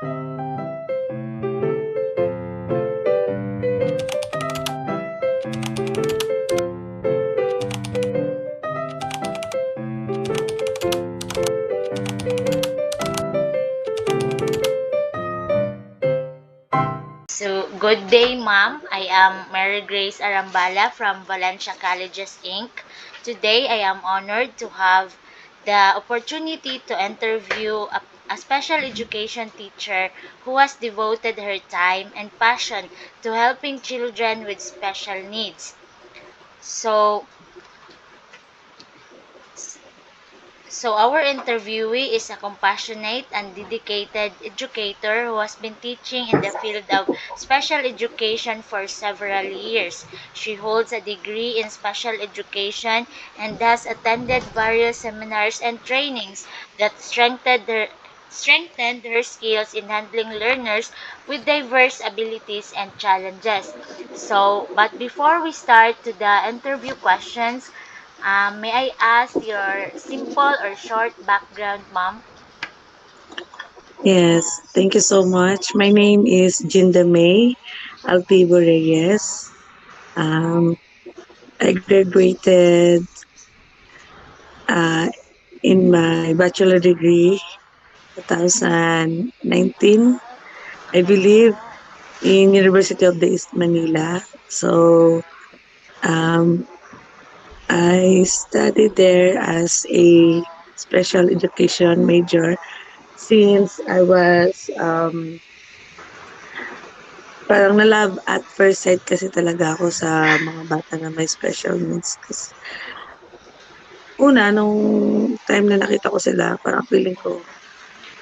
So, good day, ma'am. I am Mary Grace Arambala from Valencia Colleges, Inc. Today, I am honored to have the opportunity to interview a special education teacher who has devoted her time and passion to helping children with special needs. So, So our interviewee is a compassionate and dedicated educator who has been teaching in the field of special education for several years. She holds a degree in special education and has attended various seminars and trainings that strengthened her skills in handling learners with diverse abilities and challenges. But before we start to the interview questions, may I ask your simple or short background, ma'am? Yes, thank you so much. My name is Jinda May Altivo Reyes. Um, I graduated uh, in my bachelor degree 2019, I believe, in University of the East Manila. So um, I studied there as a special education major since I was parang na-love at first sight kasi talaga ako sa mga bata na may special needs. Kasi una, nung time na nakita ko sila, parang feeling ko,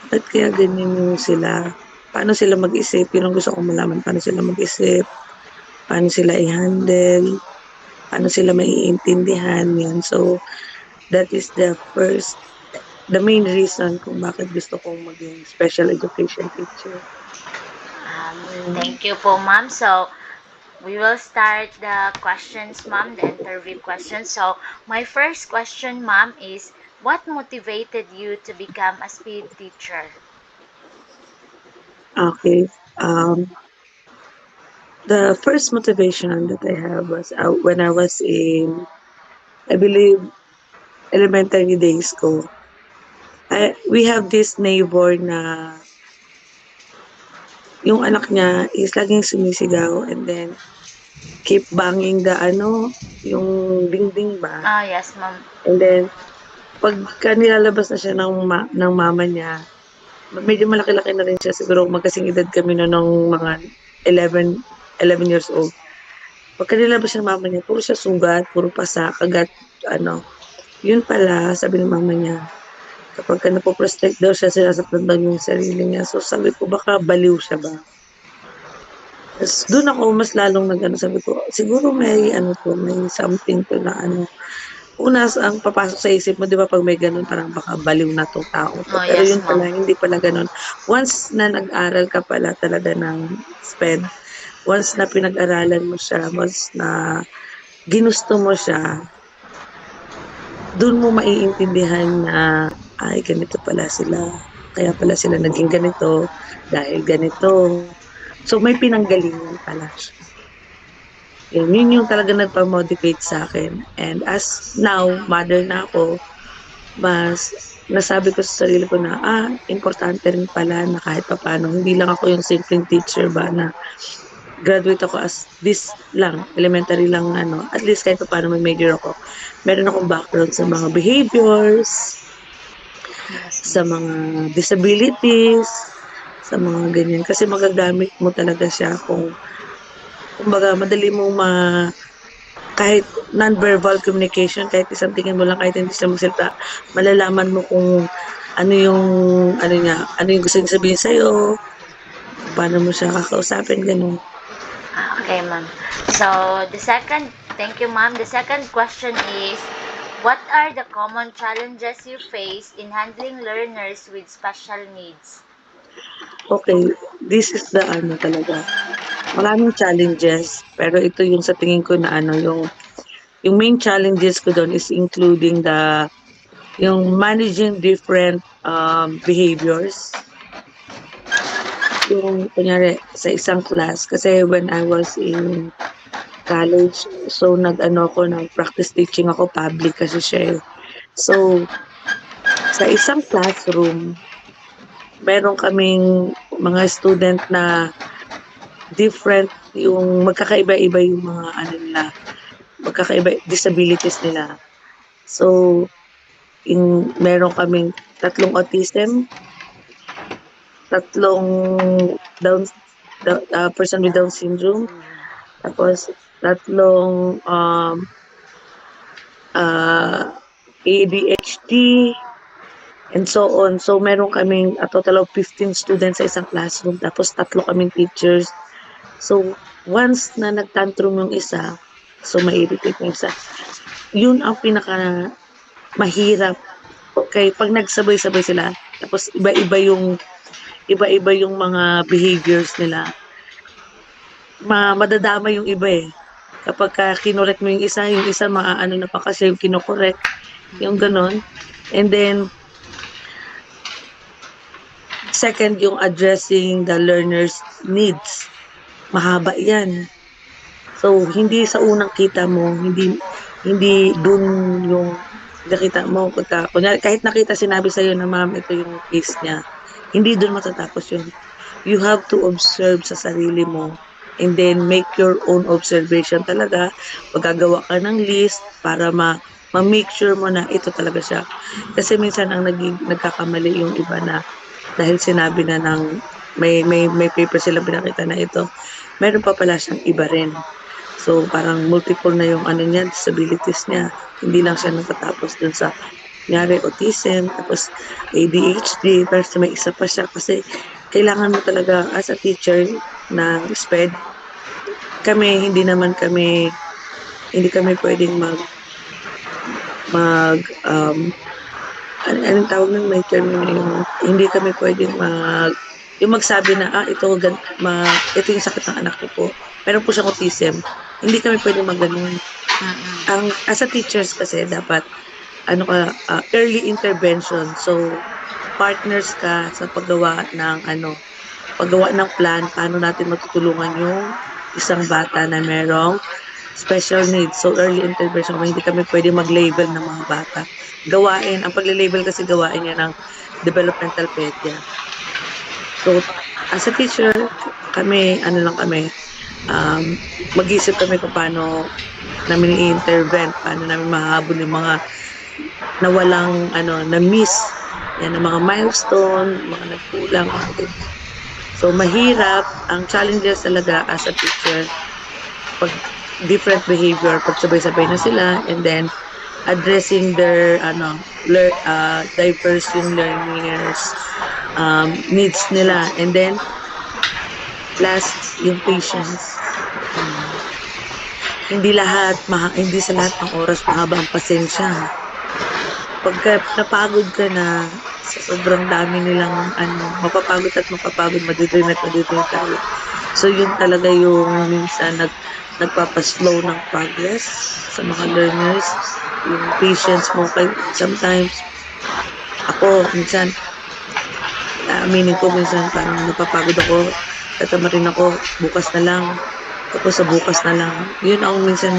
bakit kaya ganyan yung sila? Paano sila mag-isip? Yun ang gusto kong malaman. Paano sila mag-isip? Paano sila i-handle? Paano sila maiintindihan? Yan. So, that is the main reason kung bakit gusto kong maging special education teacher. Thank you po, ma'am. So, we will start the questions, ma'am, the interview questions. So, my first question, ma'am, is what motivated you to become a speed teacher? Okay. The first motivation that I have was when I was in, I believe, elementary days ko. We have this neighbor na yung anak niya is laging sumisigaw and then keep banging the yung dingding ba. Yes, ma'am. And then, pagka nilalabas na siya ng mama niya, medyo malaki-laki na rin siya. Siguro magkasing edad kami na ng mga 11 years old. Pagka nilabas siya ng mama niya, puro siya sugat, puro pasa, kagat, Yun pala, sabi ng mama niya, kapag ka napoprostrate daw siya, sinasaktan daw yung sarili niya. So sabi ko, baka baliw siya ba? Tapos doon ako mas lalong sabi ko, siguro may may something to na Una, ang papasok sa isip mo, di ba, pag may ganun, parang baka baliw na tong tao to. Pero Yes, yun ma'am. pala, hindi pala ganun. Once na nag-aral ka pala talaga ng SPED, once na pinag-aralan mo siya, once na ginusto mo siya, dun mo maiintindihan na, ay, ganito pala sila. Kaya pala sila naging ganito dahil ganito. So, may pinanggalingan pala siya. Yun yung talaga nagpa-motivate sa akin. And as now, mother na ako, mas nasabi ko sa sarili ko na, importante rin pala na kahit paano, hindi lang ako yung simpleng teacher ba na graduate ako as this lang, elementary lang at least kahit paano may major ako. Meron akong background sa mga behaviors, sa mga disabilities, sa mga ganyan. Kasi magagamit mo talaga siya kumbaga madali mo kahit non-verbal communication, kahit isang tingin mo lang, kahit hindi siya magsalita, malalaman mo kung ano yung gusto niya sabihin sa'yo, paano mo siya kakausapin, ganun. Okay, ma'am. So, thank you, ma'am. The second question is, what are the common challenges you face in handling learners with special needs? Okay, this is the talaga. Maraming challenges, pero ito yung sa tingin ko na yung main challenges ko doon is including yung managing different behaviors. yung kunyari sa isang class kasi when I was in college, so nag-ano ako, nag-practice teaching ako, public kasi siya eh. So, sa isang classroom, meron kaming mga student na different yung magkakaiba-iba yung mga ano nila, magkakaiba disabilities nila. So, meron kaming tatlong autism, tatlong down, person with Down syndrome, tapos tatlong ADHD, and so on. So, meron kaming a total of 15 students sa isang classroom, tapos tatlo kaming teachers. So, once na nag-tantrum yung isa, so ma-irritate yung isa, yun ang pinaka mahirap. Okay, pag nagsabay-sabay sila, tapos iba-iba yung mga behaviors nila, madadama yung iba eh. Kapag kinorek mo yung isa maaano na pa kasi yung kinokorek, yung ganon. And then, second, yung addressing the learner's needs. Mahaba yan. So, hindi sa unang kita mo, hindi dun yung nakita mo. Kunyari, kahit nakita sinabi sa'yo na ma'am, ito yung case niya, hindi dun matatapos yun. You have to observe sa sarili mo and then make your own observation talaga. Magagawa ka ng list para ma-make sure mo na ito talaga siya. Kasi minsan ang nagkakamali yung iba na dahil sinabi na ng may paper silang pinakita na ito, meron pa pala siyang iba rin. So, parang multiple na yung ano niya, disabilities niya. Hindi lang siya natatapos dun sa kunyari autism, tapos ADHD, pero may isa pa siya kasi kailangan mo talaga as a teacher ng SPED. Hindi kami pwedeng anong tawag nun, may term na yung, hindi kami pwedeng yung magsabi na, ito yung sakit ng anak niyo po. Meron po siyang autism. Hindi kami pwedeng magganun. As a teachers kasi, dapat, early intervention. So, partners ka sa paggawa ng plan, paano natin matutulungan yung isang bata na merong special needs. So, early intervention, hindi kami pwede mag-label ng mga bata. Ang pagle-label kasi gawain niya ng developmental pedia. So, as a teacher, kami, mag-isip kami kung paano namin i-intervene, paano namin mahabol yung mga nawalang, na-miss, yan, ng mga milestone, mga nagkulang. So, mahirap. Ang challenges talaga as a teacher, pag different behavior, pag sabay-sabay na sila, and then, addressing their diverse yung learners needs nila, and then last yung patience. Hindi sa lahat ng oras mahaba ang pasensya. Pagka napagod ka na sa sobrang dami nilang mapapagod, madidrain tayo. So yun talaga yung minsan nagpapaslow ng progress sa mga learners, yung patience mo. Sometimes, ako, minsan, aminin ko, minsan parang napapagod ako, tatamarin ako, bukas na lang, tapos sa bukas na lang. Yun ang minsan,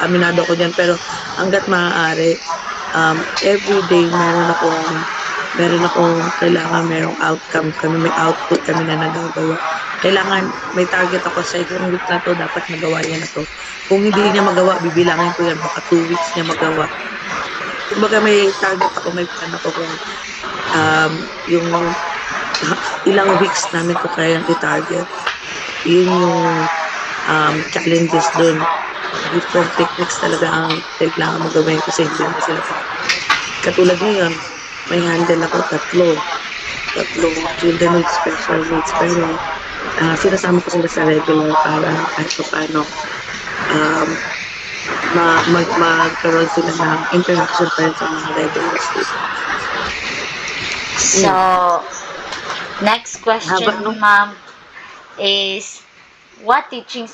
aminado ko dyan, pero hanggat maaari, everyday meron akong kailangan merong outcome kami, may output kami na nagagawa. Kailangan may target ako sa isang week na to, dapat magawa niya na to. Kung hindi niya magawa, bibilangin ko yan, baka 2 weeks niya magawa. Kumbaga may target ako, may plan ako kung yung ilang weeks namin ko kayang i-target. Yun yung challenges dun. Different techniques talaga ang kailangan magawin kasi hindi na sila pa. Katulad ngayon, may handle ako tatlong children with special needs, pero sinasama ko sila sa regular para kahit paano magkaroon sila ng interaction pa rin sa mga regular students. So, next question, ma'am, is what teaching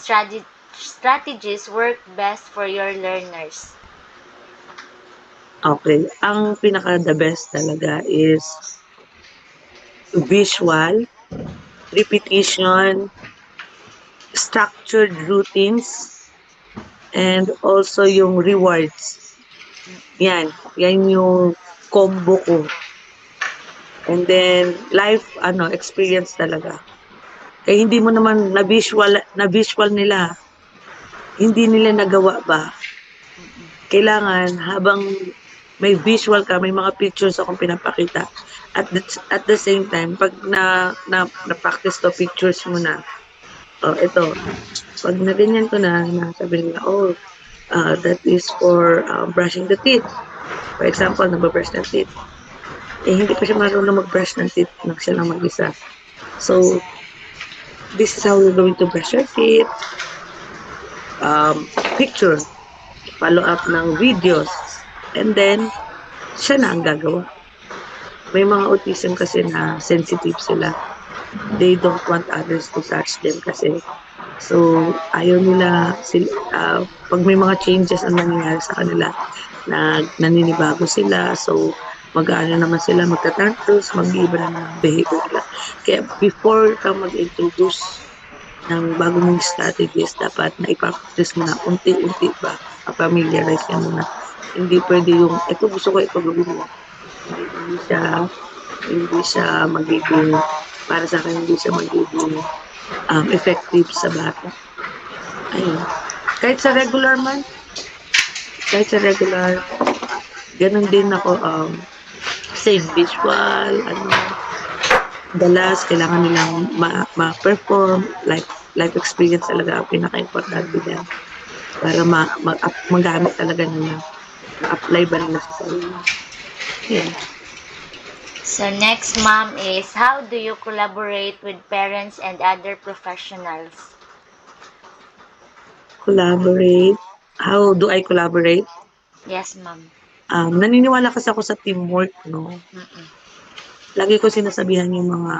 strategies work best for your learners? Okay. Ang pinaka-the best talaga is visual repetition, structured routines, and also yung rewards. Yan yung combo ko. And then, life, experience talaga. Eh, hindi mo naman na-visual nila, hindi nila nagawa ba? Kailangan, habang may visual ka, may mga pictures akong pinapakita. At the same time, pag na-practice to, pictures mo na. Oh, ito. Pag na ganyan ko na sabi nila, that is for brushing the teeth. For example, nag-brush ng teeth. Eh, hindi pa siya marunong mag-brush ng teeth nang siya lang mag-isa. So, this is how you're going to brush your teeth. Picture. Follow up ng videos. And then, siya na ang gagawa. May mga autism kasi na sensitive sila. They don't want others to touch them kasi. So, ayaw nila, pag may mga changes ang nangyayari sa kanila, naninibago sila. So, mag-aano naman sila, magtatantrums, mag-iiba na ng behavior nila. Kaya before ka mag-introduce ng bago mong strategies, dapat na ipapractice mo na unti-unti ba, familiarize ka muna. Hindi pwede yung, ito gusto ko ito gawin mo. Hindi siya magiging, para sa akin, hindi siya magiging effective sa bata. Ayun. Kahit sa regular, ganun din ako, same visual, dalas, kailangan nilang ma-perform, life experience talaga ang pinaka-importante din. Para magamit talaga nila, ma-apply ba nila sa sarili. Yeah. So next, ma'am, is how do you collaborate with parents and other professionals? Collaborate? How do I collaborate? Yes, ma'am. Naniniwala kasi ako sa teamwork, no? Lagi ko sinasabihan yung mga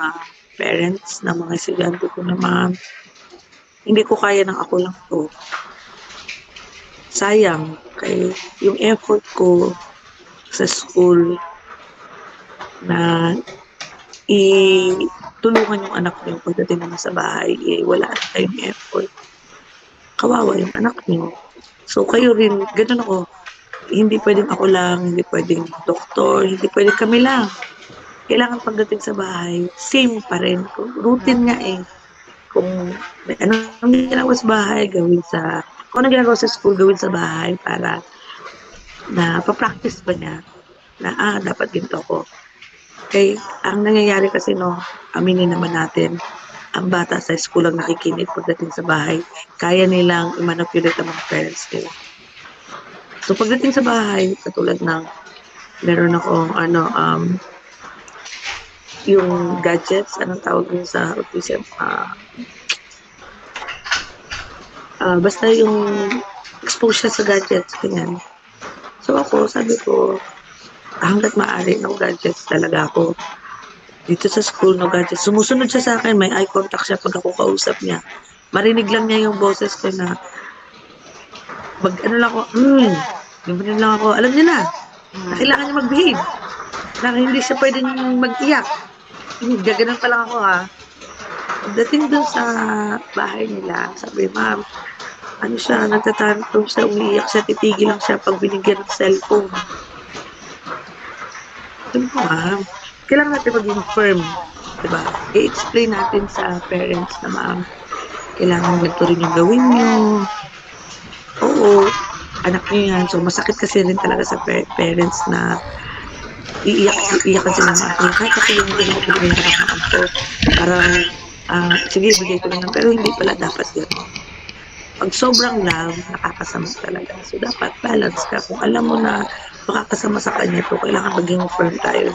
parents na mga estudyante ko na, ma'am, hindi ko kaya ng ako lang to. Sayang, kaya yung effort ko sa school na itulungan yung anak niyo pagdating naman sa bahay, wala na kayong effort. Kawawa yung anak niyo. So kayo rin, ganun ako. Hindi pwedeng ako lang, hindi pwedeng doktor, hindi pwedeng kami lang. Kailangan pagdating sa bahay, same pa rin. Routine nga eh. Kung may anong ginagawa sa bahay, kung anong ginagawa sa school, gawin sa bahay para na pa-practice ba niya na dapat ginto ko. Okay, ang nangyayari kasi aminin naman natin, ang bata sa school ang nakikinig pagdating sa bahay, kaya nilang i-manipulate ang mga parents nila. So pagdating sa bahay, katulad ng meron akong yung gadgets, anong tawag yun sa autism? Basta yung exposure sa gadgets, ganyan. So ako, sabi ko, hanggat maaari, no gadgets talaga ako. Dito sa school, no gadgets. Sumusunod siya sa akin, may eye contact siya pag ako kausap niya. Marinig lang niya yung boses ko na lang ako, ganyan lang ako. Alam niya na kailangan niya mag-behave. Na hindi siya pwedeng mag-iyak. Gaganon pa lang ako ha. Pagdating dun sa bahay nila, sabi, ma'am, nagtatantrong siya, umiiyak siya, titigil lang siya pag binigyan ng cellphone. Ma'am, kailangan natin maging firm, diba? I-explain natin sa parents na, ma'am, kailangan ganito rin yung gawin nyo. Oo, anak nyo yan. So, masakit kasi rin talaga sa parents na iiyakan sila ng anak nyo. Kahit ako yung ginagawa ko, parang, sige, bigay ko lang, pero hindi pala dapat yun. Pag sobrang love, nakakasama talaga. So, dapat balance ka. Kung alam mo na makakasama sa kanya to, kailangan maging firm tayo.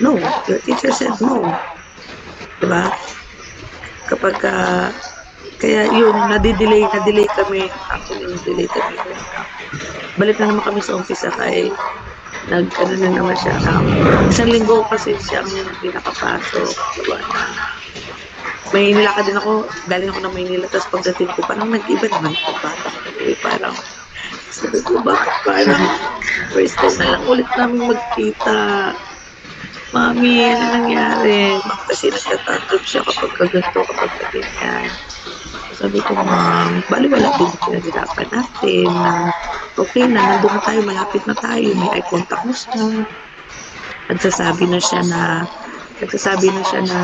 No, your teacher said no. Diba? Kapag, kaya yun, na-delay kami. Actually, na-delay kami. Balik na naman kami sa umpisa kay na naman siya. Isang linggo kasi siyang hindi nakapasok. Diba? May nilakad din ako, galing ako ng Maynila, tapos pagdating ko, parang nag-iba naman ako bata. Parang, sabi ko, bakit parang first time na lang ulit namin magkita. Mami, ano nangyari? Ma'am, kasi nagtatantrum siya kapag ganito, kapag ganyan. Sabi ko, ma'am, baliwala din yung pinaghirapan natin na okay na, nandun na tayo, malapit na tayo, may eye contact na siya. Nagsasabi na siya na, nagsasabi na siya na,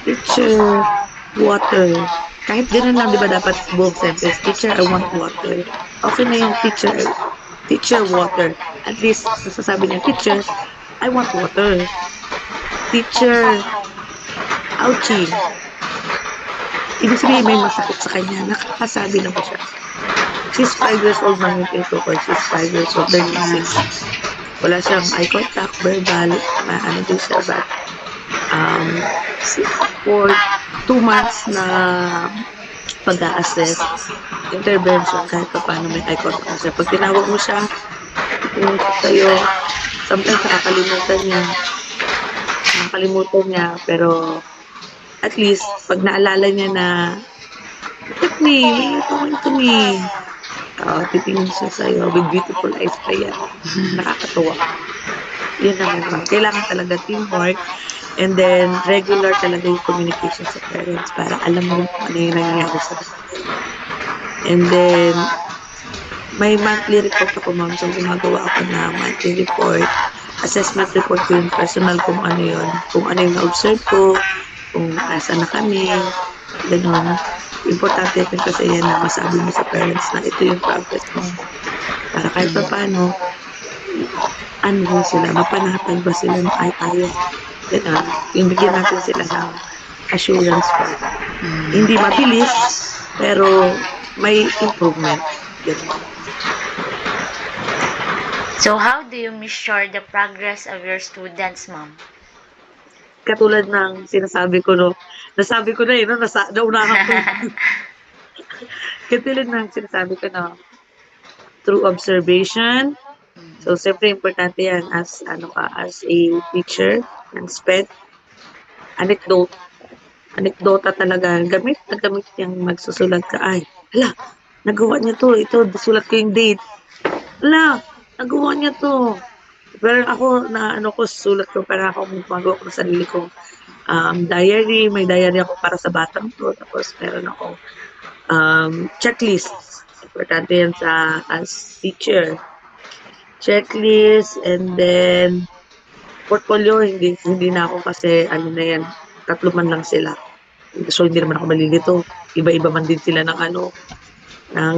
teacher, water. Kahit ganun lang, di ba dapat buong sentence, teacher, I want water. Okay na yung teacher, teacher, water. At least, nasasabi niya, teacher, I want water. Teacher, ouchie. Ibig sabihin may masakit sa kanya, nakakasabi na ba siya? She's 5 years old man yung tinutukoy. She's 5 years old, turning 6. Wala siyang eye contact, verbal, ano din siya, but for 2 months na pag-a-assess, intervention, kahit pa paano may eye contact na siya. Pag tinawag mo siya, yung sa'yo, sometimes nakakalimutan niya, pero at least, pag naalala niya na, look at me, talking to me. Titingin siya sa'yo with beautiful eyes pa yan. Nakakatuwa. Yun naman. Kailangan talaga teamwork and then regular talaga yung communication sa parents para alam mo kung ano yung nangyayari sa kanila. And then, may monthly report ako, ma'am. So, gumagawa ako na monthly report. Assessment report ko yung personal kung ano yun. Kung ano yung na-observe ko, kung asa na kami, gano'n. Importante rin kasi yan na masabi mo sa parents na ito yung progress mo. Para kahit pa paano, ano sila, mapanatag ba sila na kaya. Gano'n. Yung bigyan natin sila ng assurance pa. Hindi mabilis, pero may improvement. Gano'n. So, how do you measure the progress of your students, ma'am? Katulad ng sinasabi ko, no? Nasabi ko na naunahan ko. Katulad ng sinasabi ko, no? Through observation. So, siyempre, importante yan as a teacher ng SPED. Anekdota talaga. Gamit yung magsusulat ka. Ay, hala, nagawa niya to. Ito, sulat ko yung date. Hala, nagawa niya to. Pero ako, sulat ko para ako magawa ko ng sarili ko. Diary, may diary ako para sa batang to. Tapos meron ako checklist. Importante yan as teacher. Checklist and then portfolio, hindi na ako kasi na yan, 3 man lang sila. So hindi naman ako malilito. Iba-iba man din sila ng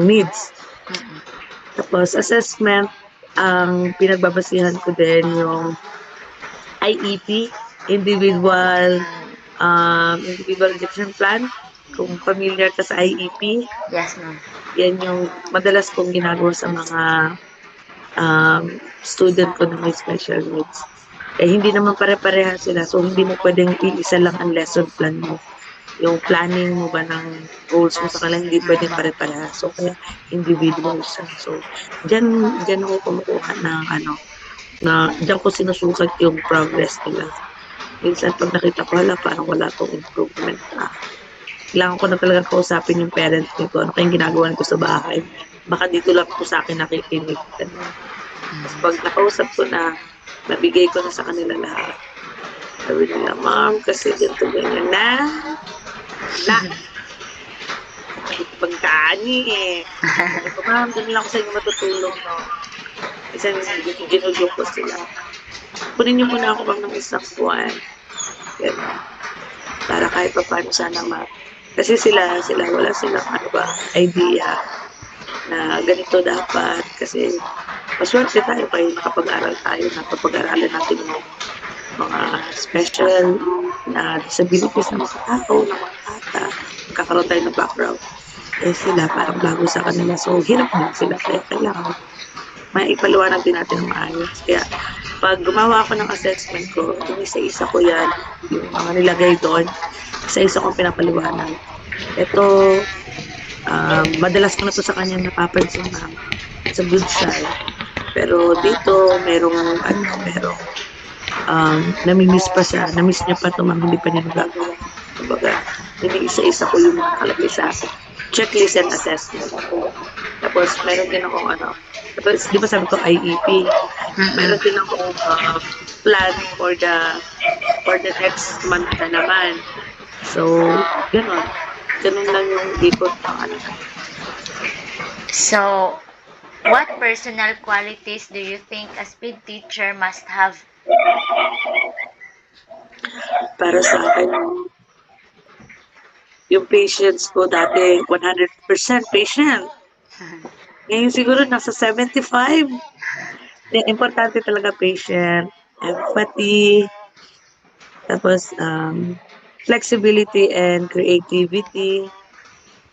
needs. Tapos assessment, ang pinagbabasihan ko din yung IEP, individual education plan. Kung familiar ka sa IEP, Yes, ma'am. yan yung madalas kong ginagawa sa mga student ko na may special needs. Hindi naman pare-pareha sila, so hindi mo pwedeng iisa lang ang lesson plan mo. Yung planning mo ba ng goals mo sa kanila, hindi pwedeng pare-pareha. So, kaya individual siya. So, dyan ako kumukuha ng dyan ko sinusukat yung progress nila. Minsan, pag nakita ko, parang wala tong improvement. Kailangan ko na talaga kausapin yung parents ko, ano kayong ginagawa ko sa bahay. Baka dito lang po sa akin nakikinig. Tapos pag nakausap ko na, nabigay ko na sa kanila lahat. Sabi nila, ma'am, kasi ganito ganyan na. Pagkaani eh. Ma'am, doon lang ako sa inyo matutulong, no? Isang ginudyong ko sila. Kunin niyo muna ako ng isang buwan. Gano'n. Para kahit pa paano sana kasi sila wala silang idea na ganito dapat. Kasi maswerte tayo kayo nakapag-aral tayo na kapag-aralan natin yung mga special na disabilities ng mga tao, ng mga bata, magkakaroon tayo ng background. Sila parang bago sa kanila. So, hirap din sila. Kaya kailangan maipaliwanag din natin ng maayos. Kaya, pag gumawa ako ng assessment ko, yung isa-isa ko yan, yung mga nilagay doon, isa-isa kong pinapaliwanag. Ito, madalas ko na to sa kanya napapansin na sa good side. Pero dito, merong namimiss pa siya. Namiss niya pa ito, hindi pa niya nagagawa. Kumbaga, hindi isa-isa ko yung nakalagay sa checklist and assessment. Tapos, meron din akong tapos, di ba sabi ko IEP? Meron din akong plan for the next month na naman. So, ganun. Ganun lang yung ikot ng ano. So, what personal qualities do you think a speed teacher must have? Para sa akin, yung patience ko dati, 100% patient. Ngayon siguro nasa 75. Importante talaga patient, empathy, tapos flexibility and creativity.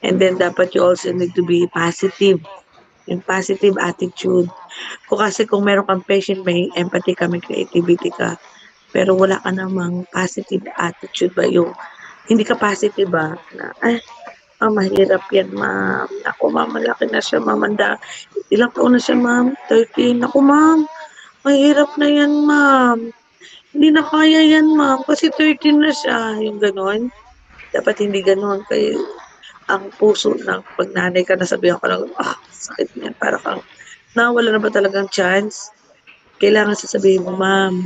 And then dapat you also need to be positive. Yung positive attitude. Kung meron kang patient, may empathy ka, may creativity ka, pero wala ka namang positive attitude ba yung hindi ka positive ba na mahirap yan ma'am. Ako ma'am, malaki na siya ma'am. Ilang taon na siya ma'am? 13. Ako ma'am, mahirap na yan ma'am. Hindi na kaya yan ma'am kasi 13 na siya. Yung ganon. Dapat hindi ganon. Kaya ang puso ng pag nanay ka, nasabihan ko lang, sakit niyan. Para kang nawala na ba talagang chance? Kailangan sasabihin mo, ma'am,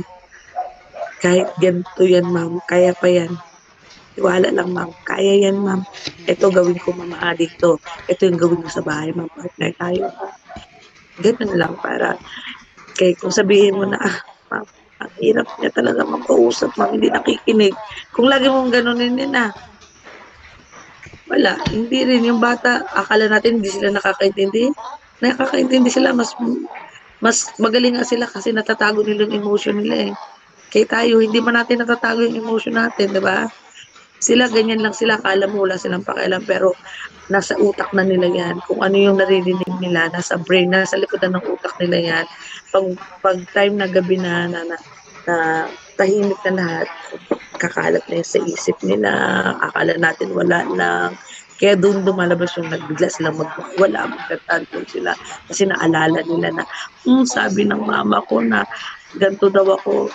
kahit ganito yan ma'am, kaya pa yan. Tiwala lang ma'am, kaya yan ma'am. Ito gawin ko ma'am, dito. Ito yung gawin mo sa bahay ma'am, partner tayo. Ganun lang para kung sabihin mo na, ma'am, ang hirap niya talaga magkausap ma'am, hindi nakikinig. Kung lagi mong ganunin yun wala, hindi rin. Yung bata, akala natin hindi sila nakakaintindi. Nakakaintindi sila, mas magaling nga sila kasi natatago nila yung emotion nila eh. Kaya tayo, hindi man natin natatago yung emotion natin, di ba? Sila, ganyan lang sila. Akala mo wala silang pakialam, pero nasa utak na nila yan. Kung ano yung naririnig nila, nasa brain, nasa likodan ng utak nila yan. Pag time na gabi na tahimik na lahat, kakalat na yun sa isip nila, akala natin wala lang. Kaya doon lumalabas yung nagbigla silang magwala, magtatantong sila. Kasi naalala nila na, sabi ng mama ko na ganito daw ako.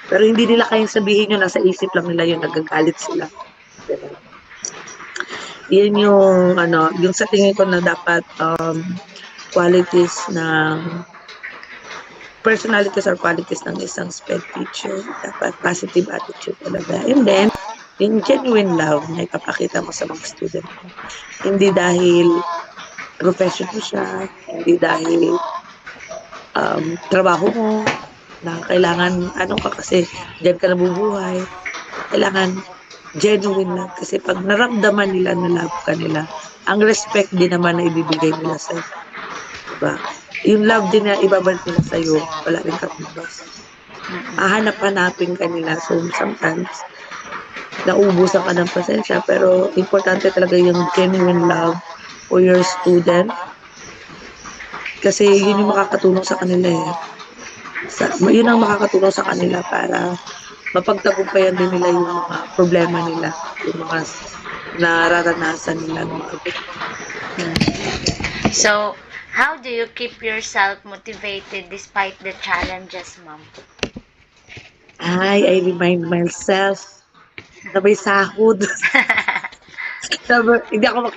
Pero hindi nila kayang sabihin yun, nasa isip lang nila yun, nagagalit sila. Yun yung, yung sa tingin ko na dapat qualities ng personalities or qualities ng isang SPED teacher. Dapat positive attitude talaga. And then, yung genuine love na ipapakita mo sa mga student mo. Hindi dahil professional siya, hindi dahil trabaho mo, na kailangan, ka kasi, dyan ka nabubuhay. Kailangan genuine lang. Kasi pag naramdaman nila na love ka nila, ang respect din naman na ibibigay nila sa'yo. Diba? Yung love din na ibabalik nila sa'yo, wala rin kapibas. Hanapin ka nila. So, sometimes, naubusan ka ng pasensya, pero importante talaga yung genuine love for your student. Kasi yun yung makakatulong sa kanila eh. Yun ang makakatulong sa kanila para mapagtagumpayan din nila yung mga problema nila, yung mga nararanasan nila ng mga So, how do you keep yourself motivated despite the challenges, ma'am? I remind myself na may sahod. Hindi ako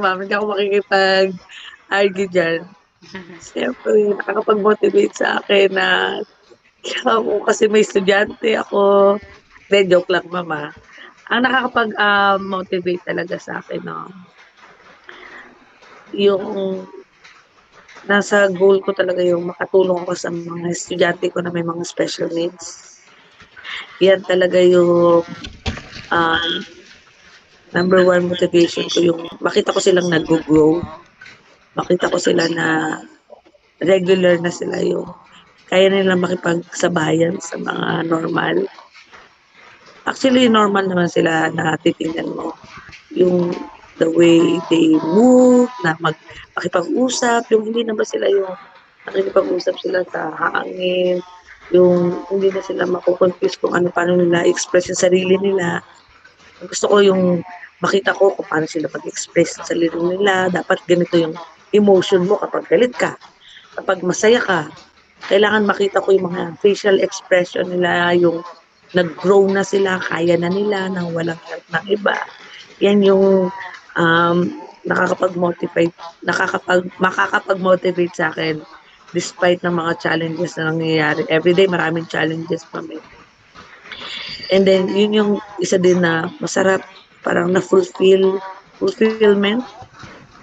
ma'am. Hindi ako makikipag-argue dyan. Siyempre, nakakapag-motivate sa akin na ako kasi may estudyante ako. Joke lang, mama. Ang nakakapag-motivate talaga sa akin, yung nasa goal ko talaga yung makatulong ako sa mga estudyante ko na may mga special needs. Yan talaga yung number one motivation ko, yung makita ko silang nag-grow. Makita ko sila na regular na sila yung kaya nila makipagsabayan sa mga normal. Actually, normal naman sila na titingnan mo. Yung the way they move, na makipag-usap, yung hindi naman sila yung nakikipag-usap sila sa hangin, yung hindi na sila makukonfuse kung paano nila express yung sarili nila. Gusto ko yung makita ko kung paano sila mag-express sa sarili nila. Dapat ganito yung emotion mo kapag galit ka. Kapag masaya ka, kailangan makita ko yung mga facial expression nila, yung nag-grow na sila, kaya na nila, nang walang help ng iba. Yan yung makakapag-motivate sa akin despite ng mga challenges na nangyayari. Everyday maraming challenges kami. And then, yun yung isa din na masarap, parang fulfillment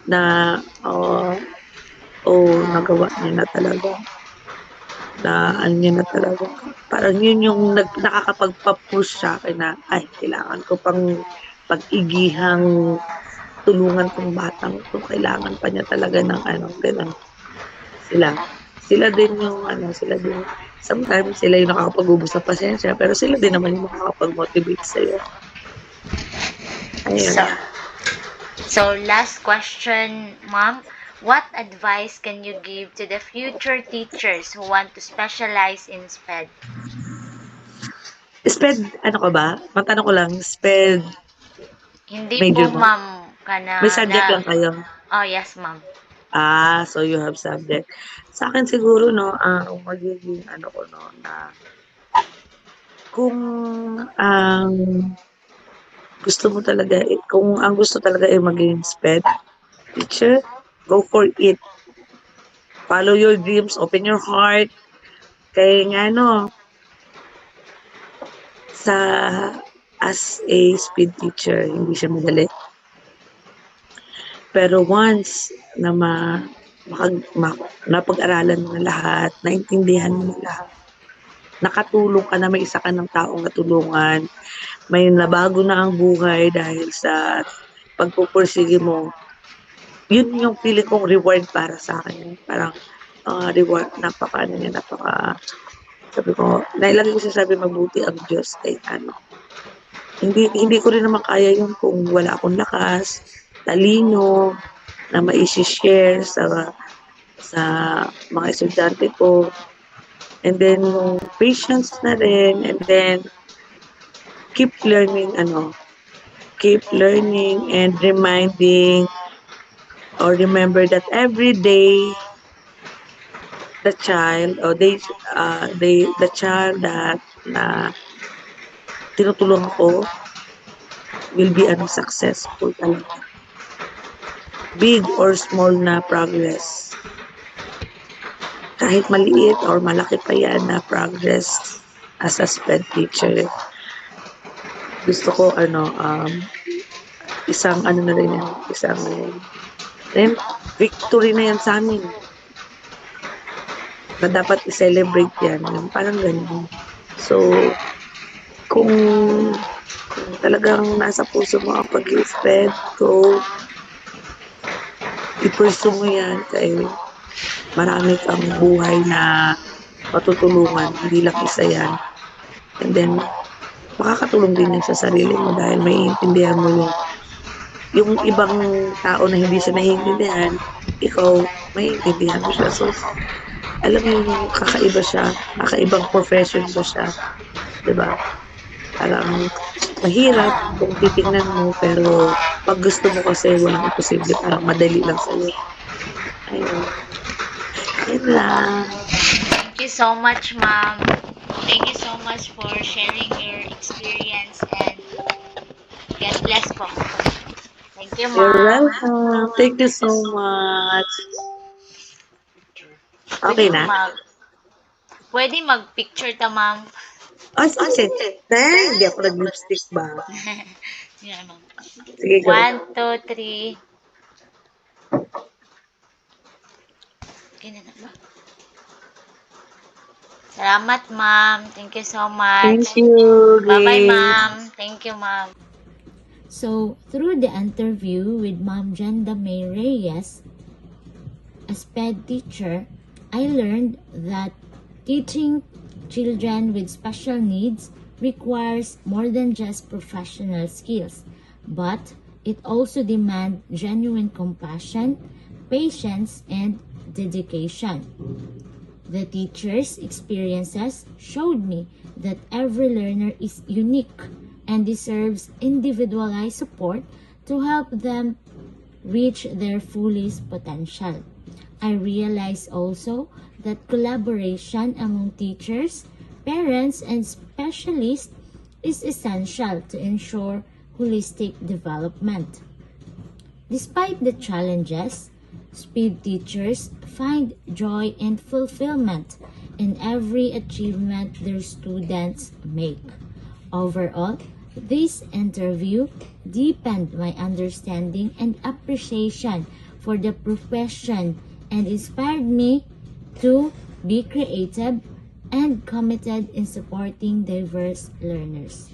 na, nagawa niya na talaga. Na ano niya na talaga. Parang yun yung nakakapagpa-push sa akin na, ay, kailangan ko pang pag-igihang tulungan tong batang to. Kailangan pa niya talaga ng gano'n. Sila din yung sila din. Sometimes sila yung nakakapag-ubos ng pasensya, pero sila din naman yung makakapag-motivate sa'yo. Ayun. So last question, ma'am. What advice can you give to the future teachers who want to specialize in SPED? SPED, ano ka ba? Matanong ko lang, SPED, Hindi major po, ba? ma'am. May subject lang kayo? Oh, yes, ma'am. So you have subject. Sa akin siguro, no, ang magiging ko, no, na kung ang kung ang gusto talaga ay maging SPED teacher, go for it. Follow your dreams, open your heart. Kaya nga, no, as a SPED teacher, hindi siya madali. Pero once na napag-aralan mo na lahat, naintindihan mo na lahat, nakatulong ka na, may isa ka ng taong natulungan, may nabago na ang buhay dahil sa pagpupursige mo, yun yung feeling kong reward para sa akin. Parang reward, sabi ko, lagi ko sabi mabuti ang Diyos kay Hindi ko rin naman kaya yun kung wala akong lakas, talino, na ma-share sa mga estudyante ko. And then, yung patience na rin, and then, keep learning and remember that every day, the child that na tinutulungan ko will be successful talaga. Big or small na progress. Kahit maliit or malaki pa yan na progress as a SPED teacher. Gusto ko isang na rin yan, victory na yan sa amin. Na dapat i-celebrate yan. Parang ganun. So, kung talagang nasa puso mo ang pag-SPED, i-pursue mo yan kay marami kang buhay na matutulungan, hindi lang isa yan. And then, makakatulong din yan sa sarili mo dahil may intindihan mo yung ibang tao na hindi siya naiintindihan, ikaw, may intindihan mo siya. So, alam mo yung kakaibang profession ba siya, diba? Parang mahirap kung titingnan mo, pero pag gusto mo kasi walang imposible, parang madali lang sa'yo. Ayun. Ayun lang. Thank you so much, ma'am. Thank you so much for sharing your experience, and God bless po. Thank you, ma'am. You're welcome. Thank you so much. Okay na? Pwede mag-picture ta, ma'am. Sige. Dahil hindi ako nag-lipstick ba? Yan, ma'am. Sige, go. 1, 2, 3. Ganun na ba? Salamat, ma'am. Thank you so much. Thank you, Grace. Bye-bye, ma'am. Thank you, ma'am. So, through the interview with Ma'am Jenda May Reyes, a SPED teacher, I learned that teaching children with special needs requires more than just professional skills, but it also demands genuine compassion, patience, and dedication. The teacher's experiences showed me that every learner is unique and deserves individualized support to help them reach their fullest potential. I realized also that collaboration among teachers, parents, and specialists is essential to ensure holistic development. Despite the challenges, SPED teachers find joy and fulfillment in every achievement their students make. Overall, this interview deepened my understanding and appreciation for the profession and inspired me to be creative and committed in supporting diverse learners.